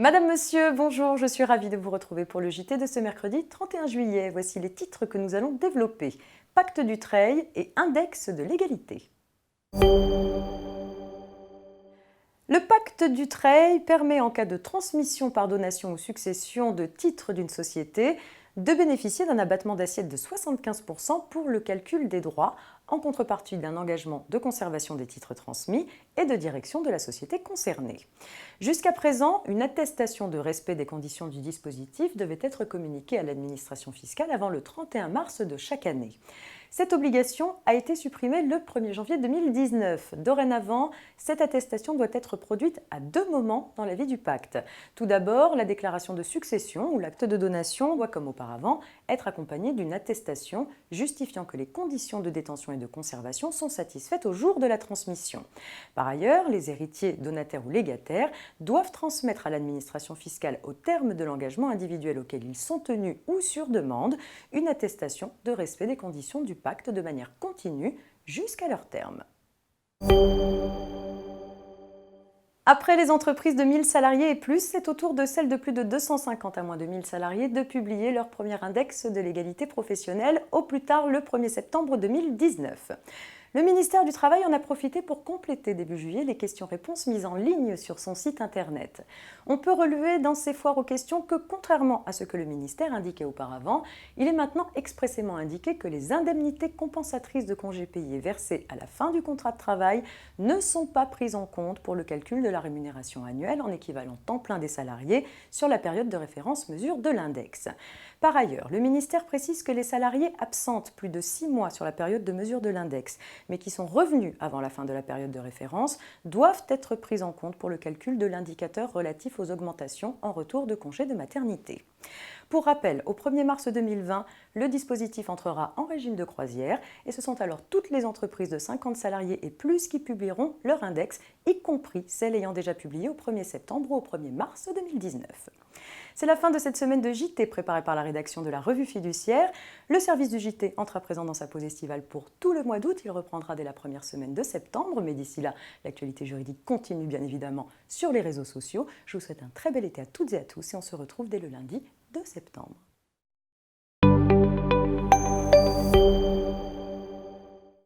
Madame, Monsieur, bonjour, je suis ravie de vous retrouver pour le JT de ce mercredi 31 juillet. Voici les titres que nous allons développer. Pacte du Treil et Index de l'égalité. Le pacte du Treil permet, en cas de transmission par donation ou succession de titres d'une société, de bénéficier d'un abattement d'assiette de 75% pour le calcul des droits, en contrepartie d'un engagement de conservation des titres transmis et de direction de la société concernée. Jusqu'à présent, une attestation de respect des conditions du dispositif devait être communiquée à l'administration fiscale avant le 31 mars de chaque année. Cette obligation a été supprimée le 1er janvier 2019. Dorénavant, cette attestation doit être produite à deux moments dans la vie du pacte. Tout d'abord, la déclaration de succession ou l'acte de donation doit, comme auparavant, être accompagné d'une attestation justifiant que les conditions de détention et de conservation sont satisfaites au jour de la transmission. Par ailleurs, les héritiers, donataires ou légataires doivent transmettre à l'administration fiscale au terme de l'engagement individuel auquel ils sont tenus ou sur demande une attestation de respect des conditions du pacte de manière continue jusqu'à leur terme. Après les entreprises de 1000 salariés et plus, c'est au tour de celles de plus de 250 à moins de 1000 salariés de publier leur premier index de l'égalité professionnelle au plus tard le 1er septembre 2019. Le ministère du Travail en a profité pour compléter début juillet les questions-réponses mises en ligne sur son site internet. On peut relever dans ces foires aux questions que, contrairement à ce que le ministère indiquait auparavant, il est maintenant expressément indiqué que les indemnités compensatrices de congés payés versées à la fin du contrat de travail ne sont pas prises en compte pour le calcul de la rémunération annuelle en équivalent temps plein des salariés sur la période de référence mesure de l'index. Par ailleurs, le ministère précise que les salariés absentent plus de 6 mois sur la période de mesure de l'index, mais qui sont revenus avant la fin de la période de référence, doivent être pris en compte pour le calcul de l'indicateur relatif aux augmentations en retour de congé de maternité. Pour rappel, au 1er mars 2020, le dispositif entrera en régime de croisière et ce sont alors toutes les entreprises de 50 salariés et plus qui publieront leur index, y compris celles ayant déjà publié au 1er septembre ou au 1er mars 2019. C'est la fin de cette semaine de JT préparée par la rédaction de la Revue Fiduciaire. Le service du JT entre à présent dans sa pause estivale pour tout le mois d'août. Il reprendra dès la première semaine de septembre, mais d'ici là, l'actualité juridique continue bien évidemment sur les réseaux sociaux. Je vous souhaite un très bel été à toutes et à tous et on se retrouve dès le lundi de septembre.